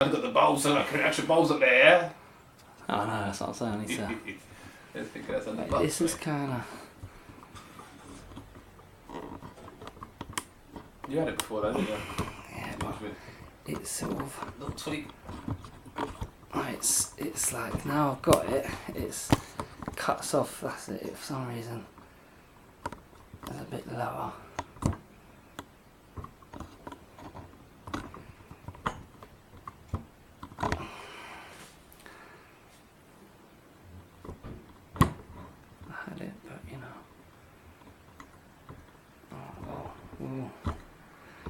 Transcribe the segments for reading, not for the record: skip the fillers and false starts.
I've got the bowls, so I can extra bowls up there, yeah? Oh no, that's not so. I need to. Let's think that's on the Like, this is kind of. You had it before, though, didn't you? Yeah, but it's sort of. Little tweak. It's like now I've got it. It's cuts off. That's it. For some reason, it's a bit lower.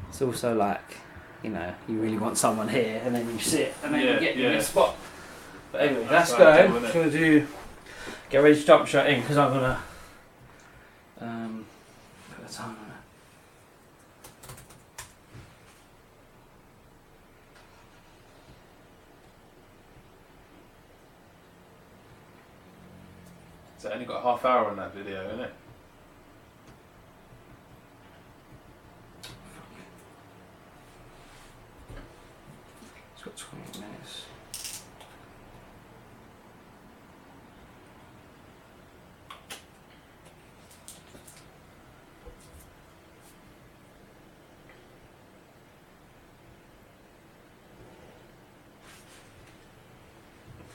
It's also like, you know, you really want someone here, and then you sit, and then you get in a spot. But anyway, that's going. I'm just gonna get ready to jump straight in because I'm gonna put a time on it. So it only got a half hour on that video, isn't it? It's got 20 minutes.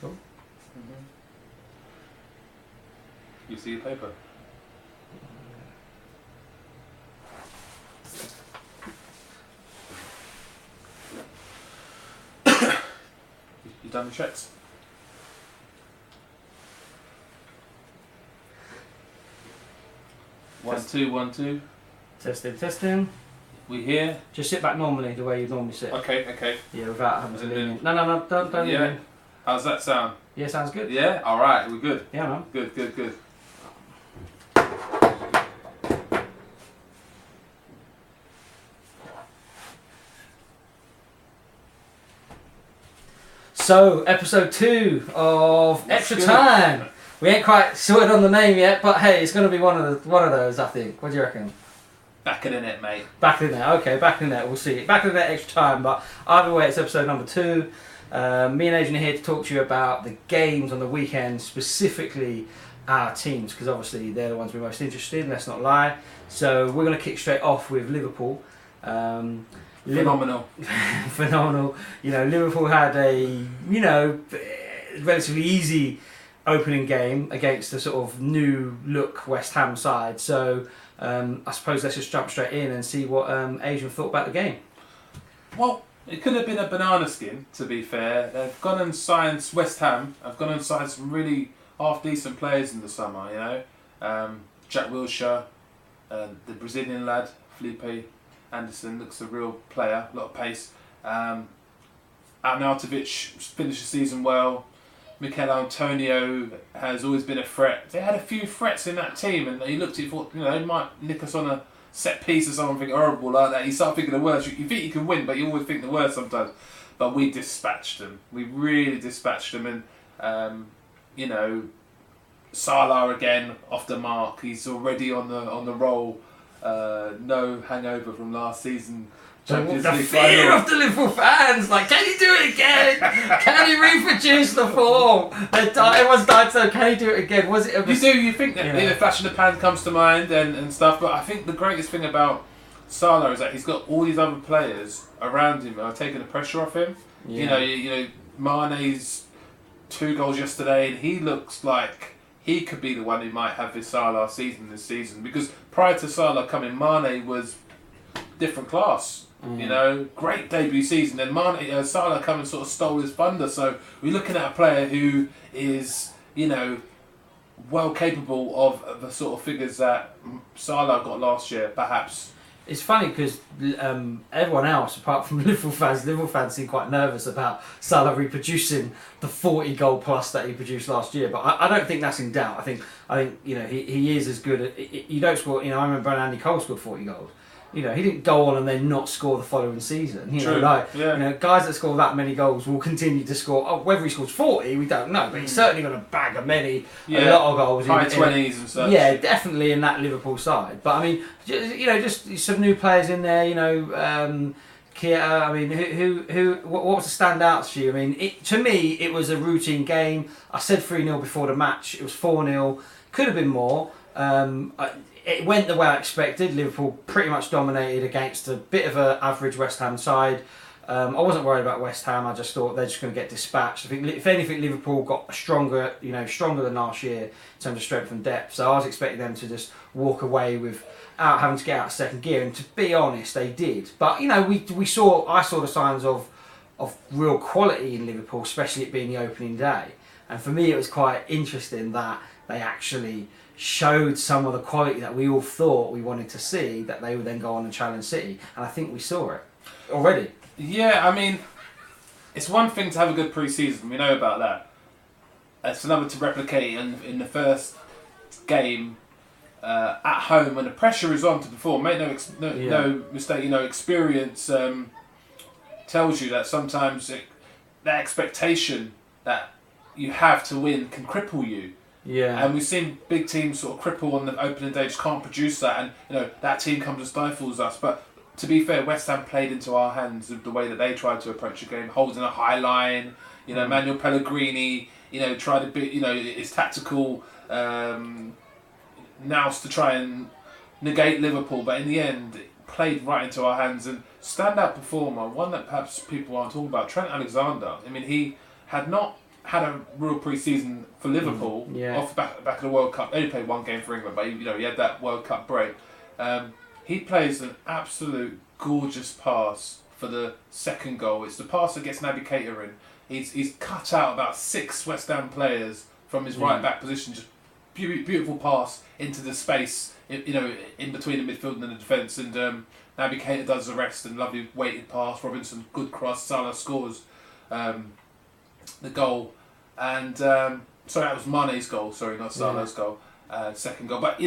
Cool. You see your paper? You done the checks? Test. 1 2 1 2. Testing. We here? Just sit back normally, the way you normally sit. Okay. Yeah, without having to lean in. No, don't lean Yeah. in. How's that sound? Yeah, sounds good. Yeah? Alright, we're good. Yeah, man. Good. So, episode 2 of Extra Time. We ain't quite sorted on the name yet, but hey, it's going to be one of those, I think. What do you reckon? Back in the net, mate. Back in the net. Okay, back in the net. We'll see. Back in the net, Extra Time. But either way, it's episode number 2. Me and Adrian are here to talk to you about the games on the weekend, specifically our teams, because obviously they're the ones we're most interested in. Let's not lie. So we're going to kick straight off with Liverpool. Phenomenal. Phenomenal. You know, Liverpool had a, relatively easy opening game against the sort of new look West Ham side. So I suppose let's just jump straight in and see what Adrian thought about the game. Well, it could have been a banana skin, to be fair. They've gone and signed, West Ham have gone and signed some really half-decent players in the summer, you know. Jack Wilshere, the Brazilian lad, Felipe Anderson, looks a real player, a lot of pace. Arnautovic finished the season well. Mikel Antonio has always been a threat. They had a few threats in that team, and you looked at it, thought, they might nick us on a set piece or something horrible like that. You start thinking the worst. You think you can win, but you always think the worst sometimes. But we dispatched them. We really dispatched them, and Salah again off the mark. He's already on the roll. No hangover from last season. The fear of the Liverpool fans, like, can he do it again? Can he reproduce the form? Everyone's died, so can he do it again? Was it? You think that the flash in the pan comes to mind and stuff, but I think the greatest thing about Salah is that he's got all these other players around him who are taking the pressure off him. Yeah. You know, Mane's 2 goals yesterday, and he looks like he could be the one who might have his Salah season this season, because prior to Salah coming, Mane was different class. Great debut season. Then Salah come and sort of stole his thunder. So we're looking at a player who is, well capable of the sort of figures that Salah got last year, perhaps. It's funny because everyone else, apart from Liverpool fans seem quite nervous about Salah reproducing the 40 goal plus that he produced last year. But I don't think that's in doubt. I think he is as good. You don't score. I remember when Andy Cole scored 40 goals. He didn't go on and then not score the following season. Guys that score that many goals will continue to score. Whether he scores 40, we don't know, but he's certainly going to bag a lot of goals. High 20s and such. Yeah, definitely in that Liverpool side. But I mean, just some new players in there. Keita, I mean, what was the standouts for you? I mean, to me, it was a routine game. I said 3-0 before the match. It was 4-0. Could have been more. It went the way I expected. Liverpool pretty much dominated against a bit of an average West Ham side. I wasn't worried about West Ham. I just thought they're just going to get dispatched. I think, if anything, Liverpool got stronger than last year in terms of strength and depth. So I was expecting them to just walk away without having to get out of second gear. And to be honest, they did. But I saw the signs of real quality in Liverpool, especially it being the opening day. And for me, it was quite interesting that they actually showed some of the quality that we all thought we wanted to see, that they would then go on and challenge City. And I think we saw it already. Yeah, I mean, it's one thing to have a good pre-season. We know about that. It's another to replicate in the first game at home when the pressure is on to perform. Make no mistake. Experience tells you that sometimes that expectation that you have to win can cripple you. Yeah. And we've seen big teams sort of cripple on the opening day, just can't produce that, and that team comes and stifles us. But to be fair, West Ham played into our hands with the way that they tried to approach the game, holding a high line. Manuel Pellegrini, tried to be, his tactical nous to try and negate Liverpool, but in the end, it played right into our hands. And standout performer, one that perhaps people aren't talking about, Trent Alexander. I mean, he had not had a real pre-season for Liverpool off the back of the World Cup. Only played one game for England, but he had that World Cup break. He plays an absolute gorgeous pass for the second goal. It's the pass that gets Naby Keita in. He's cut out about 6 West Ham players from his right back position. Just beautiful pass into the space, in between the midfield and the defence. And Naby Keita does the rest. And lovely weighted pass. Robinson, good cross. Salah scores the goal. And sorry, that was Mane's goal. Sorry, not Salah's goal. Second goal. But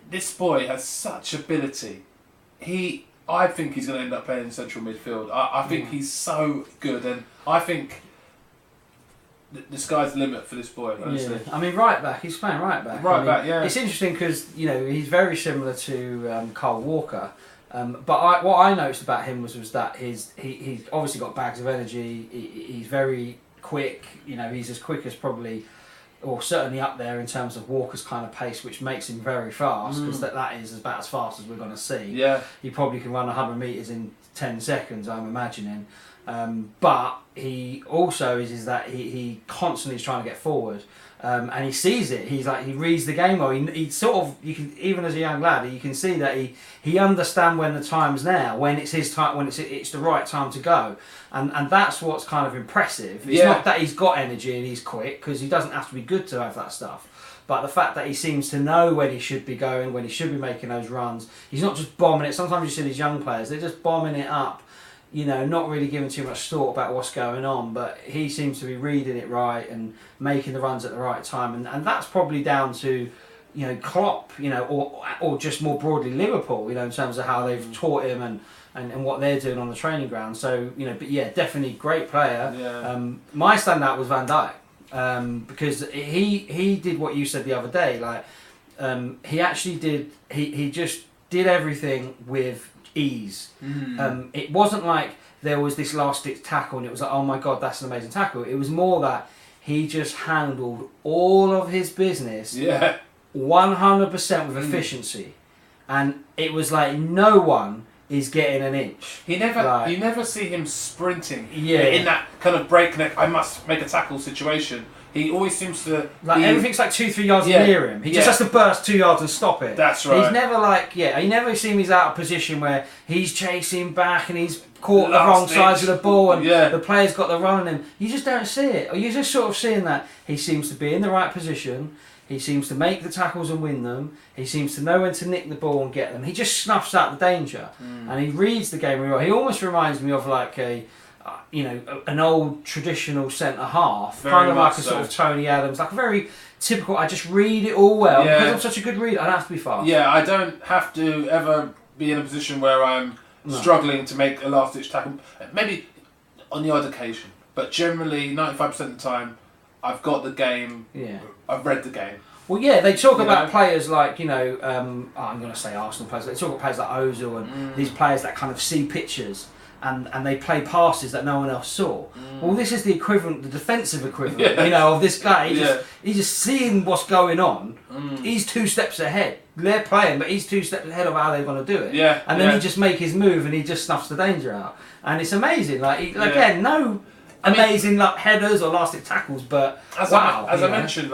this boy has such ability. I think he's going to end up playing in central midfield. I think he's so good, and I think the sky's the limit for this boy, honestly. Yeah. I mean, right back. He's playing right back. Back, yeah. It's interesting because he's very similar to Kyle Walker. But what I noticed about him was that he's obviously got bags of energy. He's very quick. He's as quick as probably, or certainly up there in terms of Walker's kind of pace, which makes him very fast, because that is about as fast as we're going to see. Yeah. He probably can run 100 metres in 10 seconds, I'm imagining. But he also is that he constantly is trying to get forward. And he sees it. He reads the game well. He sort of, you can, even as a young lad, you can see that he understands when the time's now, when it's his time, when it's the right time to go, and that's what's kind of impressive. It's not that he's got energy and he's quick, because he doesn't have to be good to have that stuff. But the fact that he seems to know when he should be going, when he should be making those runs. He's not just bombing it. Sometimes you see these young players, they're just bombing it up. Not really giving too much thought about what's going on, but he seems to be reading it right and making the runs at the right time, and that's probably down to Klopp, or just more broadly Liverpool, in terms of how they've taught him and what they're doing on the training ground. So but yeah, definitely great player. Yeah. My standout was Van Dijk, because he did what you said the other day. He actually did. He just did everything with ease. It wasn't like there was this last ditch tackle and it was like, oh my god, that's an amazing tackle. It was more that he just handled all of his business 100% with efficiency, and it was like no one is getting an inch. You never see him sprinting in that kind of breakneck, I must make a tackle situation. He always seems to everything's like 2-3 yards near him. He just has to burst 2 yards and stop it. That's right. He's never you never see him. He's out of position where he's chasing back and he's caught the wrong sides of the ball and the player's got the run on him. You just don't see it. Or you're just sort of seeing that he seems to be in the right position. He seems to make the tackles and win them. He seems to know when to nick the ball and get them. He just snuffs out the danger, and he reads the game really well. He almost reminds me of an old traditional centre half, kind of like a sort of Tony Adams, like a very typical. I just read it all well because I'm such a good reader. I don't have to be fast. Yeah, I don't have to ever be in a position where I'm struggling to make a last-ditch tackle. Maybe on the odd occasion, but generally 95% of the time, I've got the game. Yeah, I've read the game. Well, yeah, they talk about players like, I'm going to say Arsenal players. They talk about players like Ozil and these players that kind of see pictures. and they play passes that no one else saw. Well, this is the equivalent, the defensive equivalent, of this guy. He's just seeing what's going on. He's 2 steps ahead. They're playing, but he's 2 steps ahead of how they're going to do it. And then he just make his move and he just snuffs the danger out. And it's amazing. Again, no amazing headers or lasting tackles, but as I mentioned,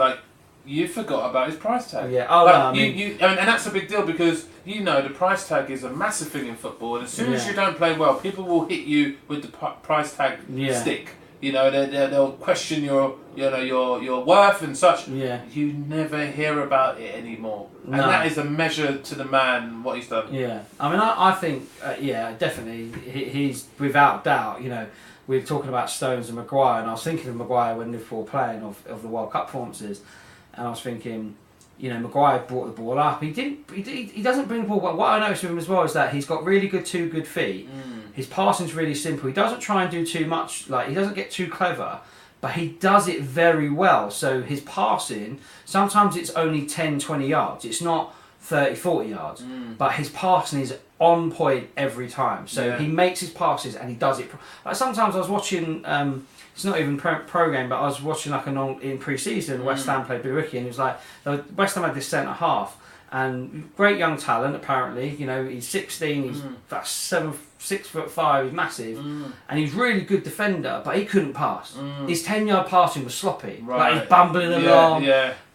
you forgot about his price tag. Yeah. Oh, no, and that's a big deal because the price tag is a massive thing in football, and as soon as you don't play well, people will hit you with the price tag stick. They'll question your worth and such. You never hear about it anymore, and that is a measure to the man what he's done. I think definitely he's without doubt. We were talking about Stones and Maguire, and I was thinking of Maguire when Liverpool were playing of the World Cup performances. And I was thinking, Maguire brought the ball up. He doesn't bring the ball. But what I noticed with him as well is that he's got really good 2 good feet. His passing's really simple. He doesn't try and do too much. He doesn't get too clever, but he does it very well. So his passing, sometimes it's only 10, 20 yards. It's not 30, 40 yards. But his passing is on point every time. So he makes his passes and he does it. Sometimes I was watching. It's not even pro game, but I was watching in pre-season. West Ham played Billericay, and it was West Ham had this centre half, and great young talent apparently. He's 16, he's about 6'5", he's massive, and he's really good defender, but he couldn't pass. His 10-yard passing was sloppy, he's bumbling along.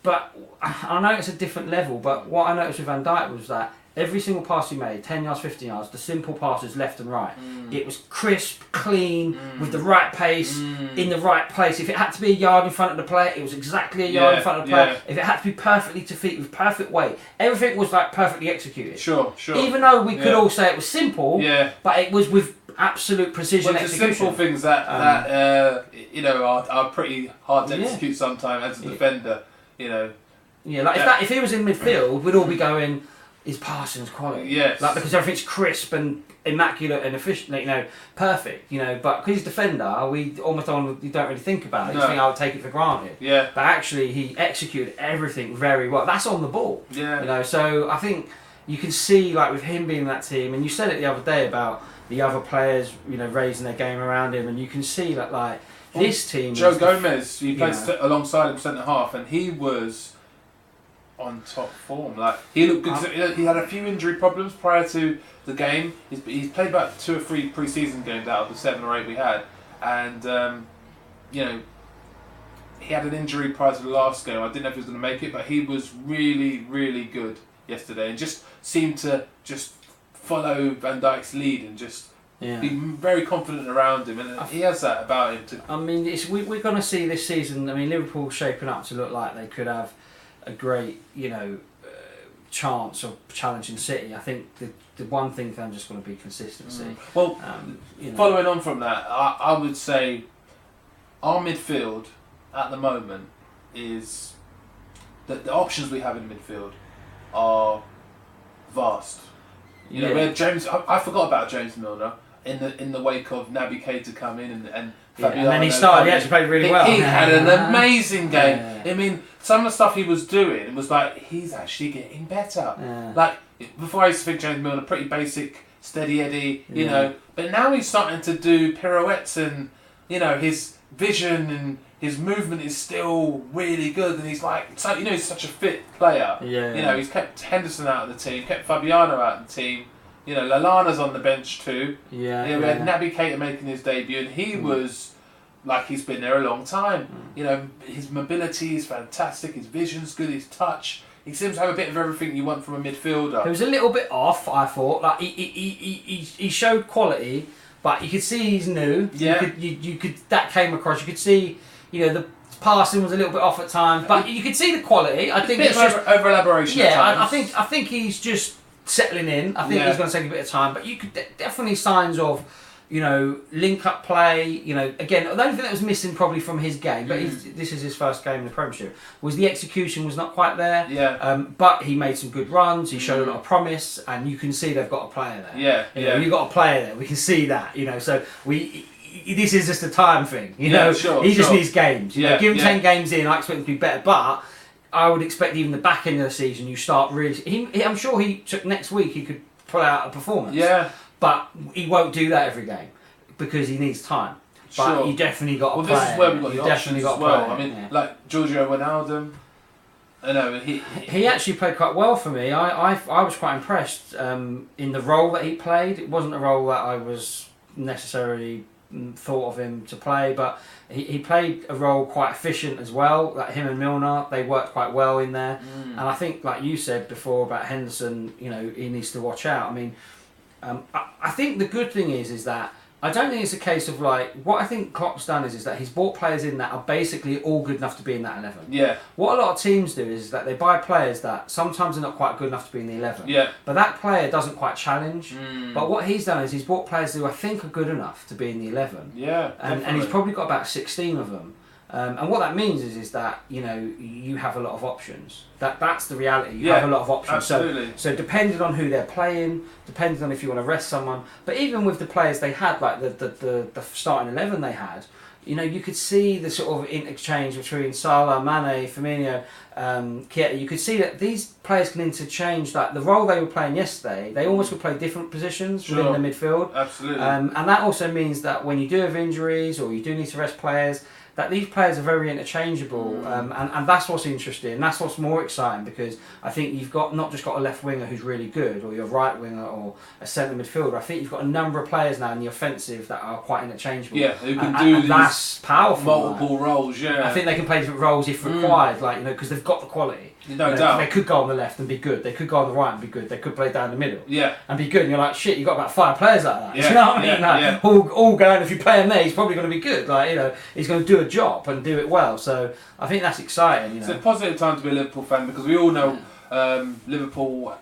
But I know it's a different level. But what I noticed with Van Dijk was that every single pass he made, 10 yards, 15 yards, the simple passes left and right. It was crisp, clean, with the right pace, in the right place. If it had to be a yard in front of the player, it was exactly a yard in front of the player. If it had to be perfectly to feet with perfect weight, everything was perfectly executed. Sure. Even though we could all say it was simple, but it was with absolute precision execution. The simple things that are pretty hard to execute sometimes as a defender. If he was in midfield, we'd all be going, his passing's quality. Because everything's crisp and immaculate and efficient, perfect, but because he's a defender, you don't really think about it. You think I would take it for granted. But actually, he executed everything very well. That's on the ball. So I think you can see, with him being in that team, and you said it the other day about the other players, raising their game around him, and you can see that, this team. Joe Gomez, he played alongside him centre half, and he was on top form. He looked good. He had a few injury problems prior to the game. He's played about 2 or 3 pre-season games out of the 7 or 8 we had, and he had an injury prior to the last game. I didn't know if he was going to make it, but he was really, really good yesterday, and just seemed to just follow Van Dijk's lead and just be very confident around him, and he has that about him. We're going to see this season. Liverpool shaping up to look like they could have a great, chance of challenging City. I think the one thing for them just going to be consistency. Well, following on from that, I would say our midfield at the moment is that the options we have in midfield are vast. We had James. I forgot about James Milner in the wake of Naby Keita come in and Fabiano, and then he started. He actually played really well. He had an amazing game. Some of the stuff he was doing was he's actually getting better. Before I used to think James Milner pretty basic, steady Eddie, but now he's starting to do pirouettes, and his vision and his movement is still really good, and he's he's such a fit player. He's kept Henderson out of the team, kept Fabiano out of the team. Lallana's on the bench too. We had Naby Keita making his debut, and he was he's been there a long time. His mobility is fantastic, his vision's good, his touch. He seems to have a bit of everything you want from a midfielder. He was a little bit off, I thought. He showed quality, but you could see he's new. You could that came across. You could see, the passing was a little bit off at times, but you could see the quality. I think it's just over elaboration. At times. I think he's just settling in. I think he's going to take a bit of time, but you could definitely signs of, link up play. Again, the only thing that was missing probably from his game, but this is his first game in the Premiership, was the execution was not quite there. But he made some good runs. He showed a lot of promise, and you can see they've got a player there. You've got a player there. We can see that. So this is just a time thing. He just needs games. Give him 10 games in, I expect him to be better, but I would expect even the back end of the season you start really. I'm sure next week he could pull out a performance. But he won't do that every game. because he needs time. But you definitely got to play. Well, this is where we've got you the options as well. I mean, like Giorgio Wijnaldum. I know he actually played quite well for me. I was quite impressed in the role that he played. It wasn't a role that I was necessarily thought of him to play, but he played a role quite efficient as well. Like him and Milner, they worked quite well in there. And I think, like you said before about Henderson, you know, he needs to watch out. I mean, I think the good thing is that I don't think it's a case of like, what I think Klopp's done is that he's bought players in that are basically all good enough to be in that 11. Yeah. What a lot of teams do is that they buy players that sometimes are not quite good enough to be in the 11. Yeah. But that player doesn't quite challenge. But what he's done is he's bought players who I think are good enough to be in the 11. Yeah. And he's probably got about 16 of them. And what that means is that, you know, you have a lot of options. That's the reality. You have a lot of options. Absolutely. So depending on who they're playing, depending on if you want to rest someone, but even with the players they had, like the starting 11 they had, you know, you could see the sort of interchange between Salah, Mane, Firmino, Keita. You could see that these players can interchange. Like the role they were playing yesterday, they almost would play different positions within the midfield. Absolutely. And that also means that when you do have injuries or you do need to rest players, that these players are very interchangeable, and that's what's interesting. That's what's more exciting, because I think you've got not just got a left winger who's really good, or your right winger, or a centre midfielder. I think you've got a number of players now in the offensive that are quite interchangeable. Yeah, who can and that's powerful. Multiple roles. Yeah, I think they can play different roles if required. Like, you know, because they've got the quality. No doubt. They could go on the left and be good. They could go on the right and be good. They could play down the middle. Yeah. And be good. And you're like, shit, you've got about 5 players like that. Yeah. You know what I mean? Yeah. All going, if you play him there, he's probably going to be good. Like, you know, he's going to do a job and do it well. So I think that's exciting. You know? It's a positive time to be a Liverpool fan, because we all know Liverpool,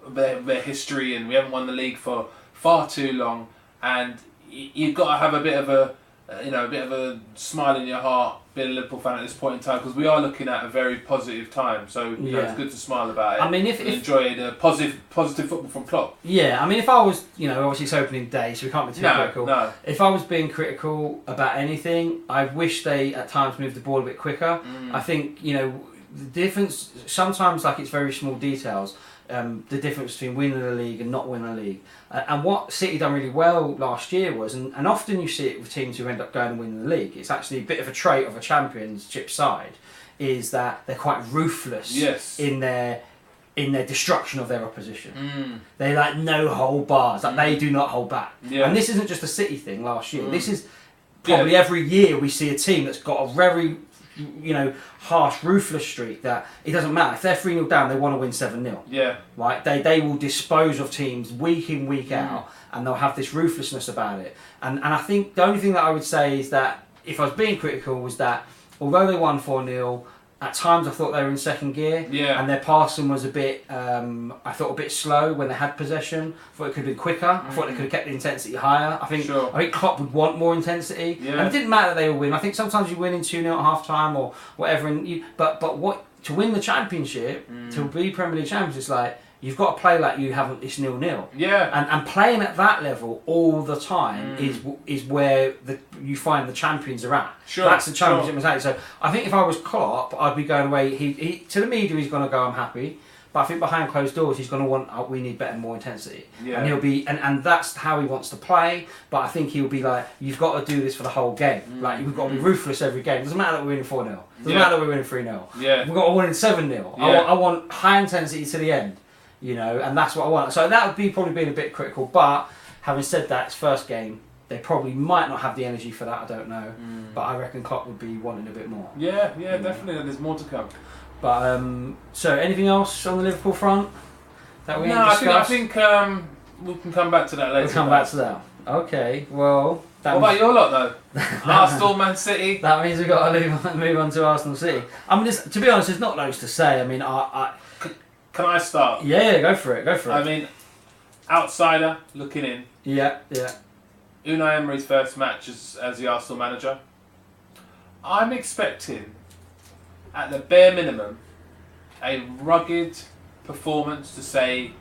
their history, and we haven't won the league for far too long. And you've got to have a bit of a smile in your heart being a Liverpool fan at this point in time, because we are looking at a very positive time. So you know, it's good to smile about it. I mean, if enjoy the positive football from Klopp. Yeah, I mean, if I was, you know, obviously it's opening day, so we can't be too critical. No. If I was being critical about anything, I wish they at times moved the ball a bit quicker. I think, you know, the difference sometimes, like, it's very small details. The difference between winning the league and not winning the league. And what City done really well last year was, and often you see it with teams who end up going and winning the league, it's actually a bit of a trait of a championship side, is that they're quite ruthless in their destruction of their opposition. They like no hold bars, like they do not hold back. And this isn't just a City thing last year. This is probably every year we see a team that's got a very, you know, harsh, ruthless streak that it doesn't matter. If they're 3-0 down, they want to win 7-0. Yeah. Right? They will dispose of teams week in, week out, and they'll have this ruthlessness about it. And I think the only thing that I would say is that, if I was being critical, was that although they won 4-0, at times I thought they were in second gear, and their passing was a bit, I thought a bit slow when they had possession. I thought it could have been quicker. I thought they could have kept the intensity higher. I think Klopp would want more intensity, and it didn't matter that they would win. I think sometimes you win in 2-0 at half time or whatever, and but what to win the championship, to be Premier League champions, it's like you've got to play like you haven't. It's 0-0. Yeah. And playing at that level all the time is where you find the champions are at. Sure. That's the championship mentality. So I think if I was Klopp, I'd be going away. He to the media he's going to go, I'm happy. But I think behind closed doors he's going to want, we need better, more intensity. Yeah. And he'll be, and that's how he wants to play. But I think he'll be like, you've got to do this for the whole game. Like, we've got to be ruthless every game. It doesn't matter that we're winning 4-0. It doesn't matter that we're winning 3-0. Yeah. We've got to win 7-0. I want high intensity to the end. You know, and that's what I want. So that would be probably being a bit critical. But having said that, it's first game. They probably might not have the energy for that. I don't know. But I reckon Klopp would be wanting a bit more. Yeah, definitely. There's more to come. But so anything else on the Liverpool front that we I think we can come back to that later. We'll come back to that. Okay. Well. What about your lot though? Arsenal, Man City. That means we've got to move on to Arsenal City. I mean, to be honest, there's not loads to say. I mean, Can I start? Yeah, go for it. I mean, outsider looking in. Yeah. Unai Emery's first match as the Arsenal manager. I'm expecting, at the bare minimum, a rugged performance to say,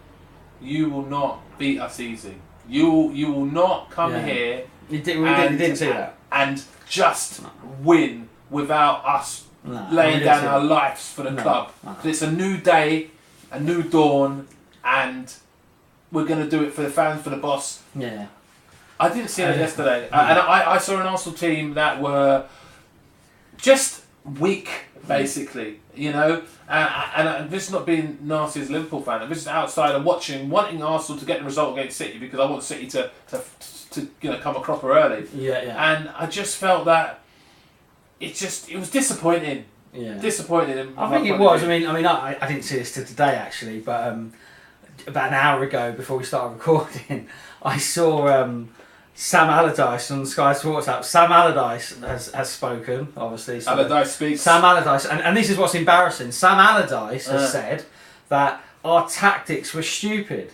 you will not beat us easy. You will not come here. We didn't see that. And just win without us laying down our lives for the club. It's a new day, a new dawn, and we're going to do it for the fans, for the boss. Yeah. I didn't see it yesterday. And I saw an Arsenal team that were just weak, basically, you know. And this is not being nasty as a Liverpool fan. I'm just outside and wanting Arsenal to get the result against City because I want City to come a cropper early. Yeah. And I just felt that it was disappointing. Yeah. Disappointing. I think it was. I mean, I didn't see this till today actually, but about an hour ago before we started recording, I saw Sam Allardyce on Sky Sports app. Sam Allardyce has spoken, obviously. So Allardyce speaks. Sam Allardyce, and this is what's embarrassing. Sam Allardyce has said that our tactics were stupid,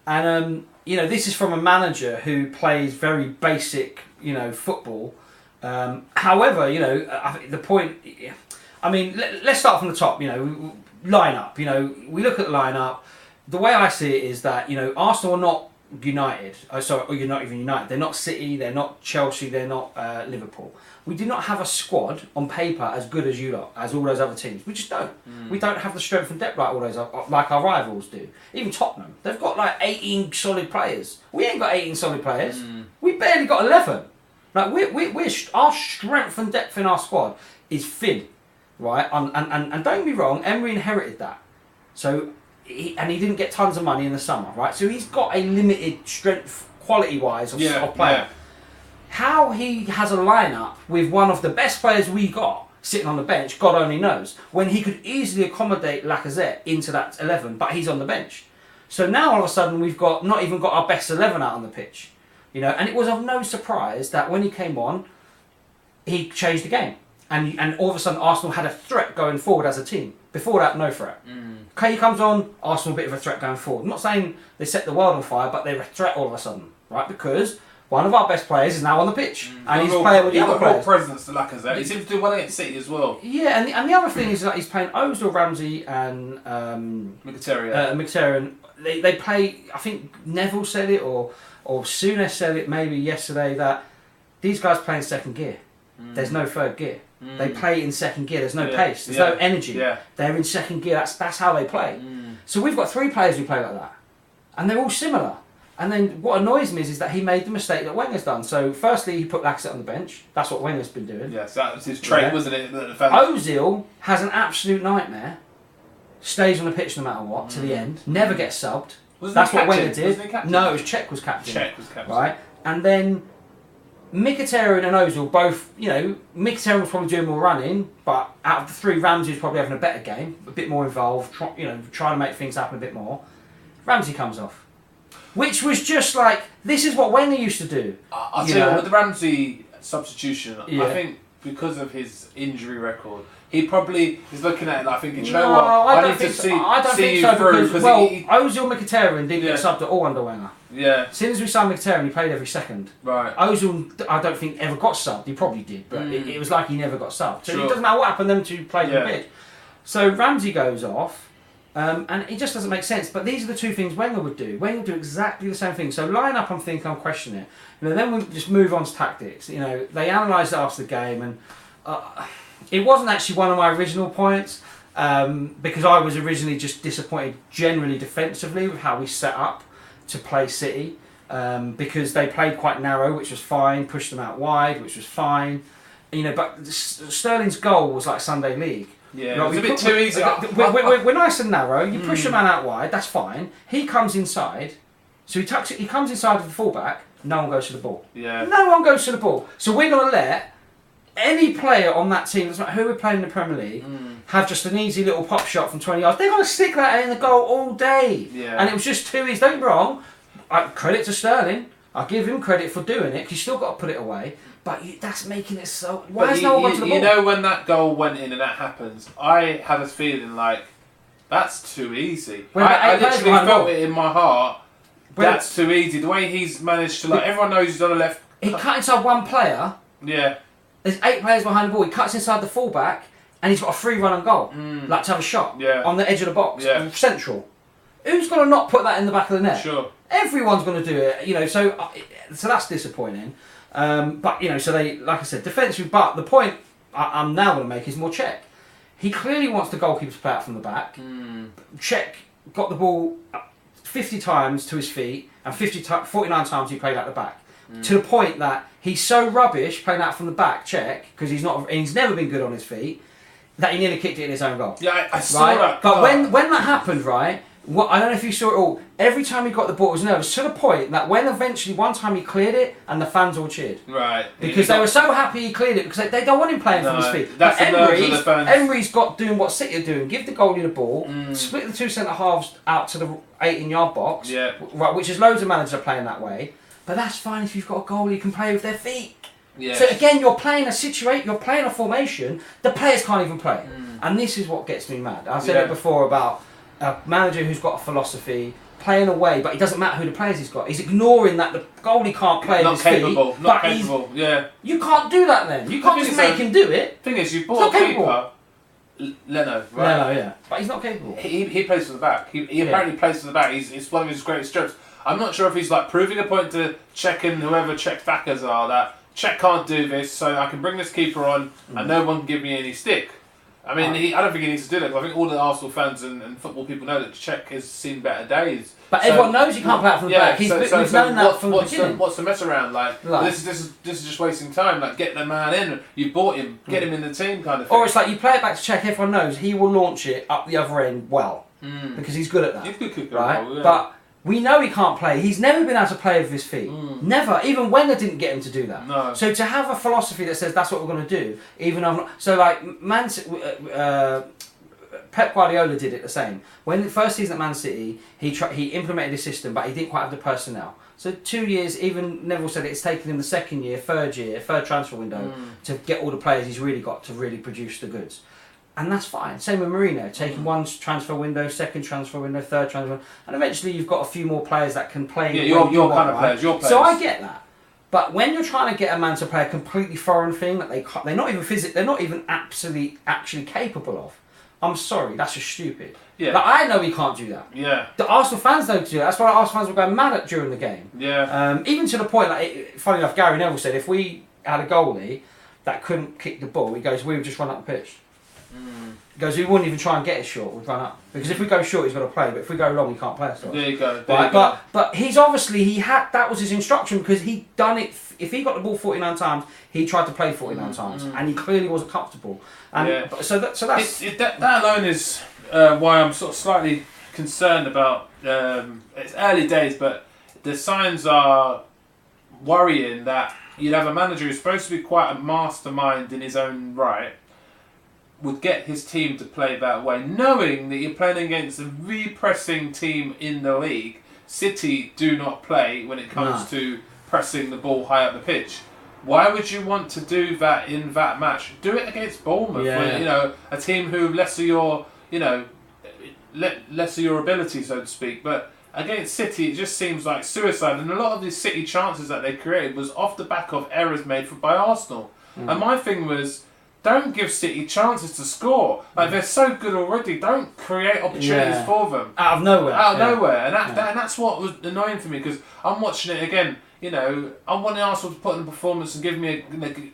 and this is from a manager who plays very basic, football. However, I think the point. I mean, let's start from the top. Line-up. We look at the line-up. The way I see it is that Arsenal are not United. Or you're not even United. They're not City. They're not Chelsea. They're not Liverpool. We do not have a squad on paper as good as you lot, as all those other teams. We just don't. We don't have the strength and depth like our rivals do. Even Tottenham, they've got like 18 solid players. We ain't got 18 solid players. We barely got 11. Like we're our strength and depth in our squad is thin, right? And don't get me wrong, Emery inherited that. So. He didn't get tons of money in the summer, right? So he's got a limited strength, quality-wise, of player. Yeah. How he has a lineup with one of the best players we got sitting on the bench, God only knows. When he could easily accommodate Lacazette into that 11, but he's on the bench. So now all of a sudden we've not even got our best 11 out on the pitch, And it was of no surprise that when he came on, he changed the game, and all of a sudden Arsenal had a threat going forward as a team. Before that, no threat. Okay, he comes on, Arsenal a bit of a threat going forward. I'm not saying they set the world on fire, but they're a threat all of a sudden, right? Because one of our best players is now on the pitch, and he's playing with the other players. He's got real presence to Lacazette. He seems to do well against City as well. Yeah, and the other thing is that he's playing Ozil, Ramsey, and Mkhitaryan. They play. I think Neville said it, or Souness said it maybe yesterday, that these guys play in second gear. There's no third gear. They play in second gear. There's no pace. There's no energy. Yeah. They're in second gear. That's how they play. So we've got 3 players who play like that, and they're all similar. And then what annoys me is that he made the mistake that Wenger's done. So firstly, he put Lacazette on the bench. That's what Wenger's been doing. Yes, that was his trait, wasn't it? Ozil has an absolute nightmare. Stays on the pitch no matter what to the end. Never gets subbed. That's what Wenger did. No, it was Cech was captain. Cech was captain. Right, and then Mkhitaryan and Ozil both, Mkhitaryan was probably doing more running, but out of the 3, Ramsey was probably having a better game, a bit more involved, trying to make things happen a bit more. Ramsey comes off, which was just like, this is what Wenger used to do. I'll tell you what, with the Ramsey substitution, I think because of his injury record, he probably is looking at it like thinking, you know what, I need to see you through. Because Ozil Mkhitaryan didn't get subbed at all under Wenger. Yeah. As soon as we signed Mkhitaryan, he played every second. Right. Ozil, I don't think ever got subbed. He probably did, but it was like he never got subbed. So it doesn't matter what happened, them 2 played the pitch. So Ramsey goes off, and it just doesn't make sense. But these are the 2 things Wenger would do. Wenger would do exactly the same thing. So line up, I'm questioning it. Then we just move on to tactics. They analysed it after the game, and it wasn't actually one of my original points, because I was originally just disappointed generally defensively with how we set up to play City, because they played quite narrow, which was fine, pushed them out wide, which was fine, but Sterling's goal was like Sunday League. Yeah, it was a bit too easy. We're nice and narrow, you push a man out wide, that's fine. He comes inside, so he comes inside of the fullback, no one goes to the ball. Yeah. No one goes to the ball. So we're going to let any player on that team, doesn't matter who we're playing in the Premier League, have just an easy little pop shot from 20 yards. They're going to stick that in the goal all day. Yeah. And it was just too easy. Don't get me wrong, credit to Sterling. I give him credit for doing it, because you still got to put it away. But that's making it so... Why has no one got to the ball? When that goal went in and that happens, I had a feeling like, that's too easy. I literally felt it in my heart. That's too easy. The way he's managed to... everyone knows he's on the left... He cut inside one player. Yeah. There's 8 players behind the ball. He cuts inside the fullback, and he's got a free run and goal, like to have a shot on the edge of the box, central. Who's going to not put that in the back of the net? Sure. Everyone's going to do it, So that's disappointing. But so they, like I said, defensive. But the point I'm now going to make is more Cech. He clearly wants the goalkeeper to play out from the back. Cech got the ball 50 times to his feet, and 49 times he played out the back. to the point that he's so rubbish playing out from the back, check, because he's never been good on his feet, that he nearly kicked it in his own goal. Yeah, I saw that. But when that happened, right, I don't know if you saw it all, every time he got the ball, it was nervous, to the point that when eventually one time he cleared it, and the fans all cheered. Right. Because they were so happy he cleared it, because they don't want him playing from his feet. That's but the nerves of the fans. Emery's got doing what City are doing, give the goalie the ball, split the two centre-halves out to the 18-yard box, right, which is loads of managers are playing that way, but that's fine if you've got a goalie who can play with their feet. Yes. So again, you're playing a formation, the players can't even play. And this is what gets me mad. I said it before about a manager who's got a philosophy, playing away, but it doesn't matter who the players he's got. He's ignoring that the goalie can't play not his capable, feet. Not capable, yeah. You can't do that then. You can't just make him do it. Thing is, you bought a keeper, Leno, right? Leno, yeah. But he's not capable. He plays for the back. He apparently plays for the back. It's one of his greatest strengths. I'm not sure if he's like proving a point to Czech and whoever Czech backers are that Czech can't do this, so I can bring this keeper on and no one can give me any stick. I mean, I don't think he needs to do that. I think all the Arsenal fans and football people know that Czech has seen better days. But everyone knows he can't play out from the back. We've known that from the beginning. What's the mess around? Like this is just wasting time. Like, get the man in. You bought him. Get him in the team, kind of thing. Or it's like you play it back to Czech. Everyone knows he will launch it up the other end well because he's good at that. He's good kicker, right? Well, yeah. But we know he can't play. He's never been able to play with his feet. Never. Even Wenger didn't get him to do that. No. So to have a philosophy that says that's what we're going to do, even though so like Pep Guardiola did it the same. When the first season at Man City, he implemented his system, but he didn't quite have the personnel. So 2 years, even Neville said it's taken him the third transfer window to get all the players he's really got to really produce the goods. And that's fine. Same with Mourinho, taking one transfer window, second transfer window, third transfer window, and eventually you've got a few more players that can play. Yeah, your kind of players, your players. So I get that. But when you're trying to get a man to play a completely foreign thing that they're not even actually capable of, I'm sorry, that's just stupid. Yeah. But I know he can't do that. Yeah. The Arsenal fans don't do that. That's why Arsenal fans were going mad at during the game. Yeah. Even to the point, like, funny enough, Gary Neville said if we had a goalie that couldn't kick the ball, he goes, we would just run up the pitch. He goes, we wouldn't even try and get it short, we'd run up. Because if we go short, he's got to play, but if we go long, he can't play us. There you go. But he's obviously, that was his instruction because he'd done it. If he got the ball 49 times, he tried to play 49 times, and he clearly wasn't comfortable. And so that's that alone is why I'm sort of slightly concerned about. It's early days, but the signs are worrying that you'd have a manager who's supposed to be quite a mastermind in his own right, would get his team to play that way, knowing that you're playing against a repressing team in the league. City do not play when it comes to pressing the ball high up the pitch. Why would you want to do that in that match? Do it against Bournemouth, where, a team who lesser your ability, so to speak. But against City, it just seems like suicide. And a lot of these City chances that they created was off the back of errors made by Arsenal. And my thing was, don't give City chances to score. Like, they're so good already. Don't create opportunities for them. Out of nowhere. And that's what was annoying for me, because I'm watching it again. I'm wanting Arsenal to put in a performance and give me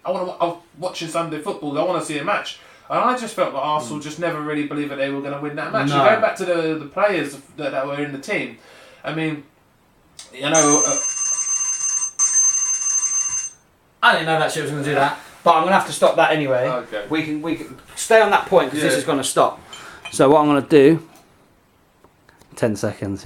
I'm watching Sunday football. I want to see a match. And I just felt that Arsenal just never really believed that they were going to win that match. No. You go back to the players that were in the team. I mean, I didn't know that shit was going to do that. But I'm going to have to stop that anyway. Okay. We can stay on that point because this is going to stop. So what I'm going to do, 10 seconds,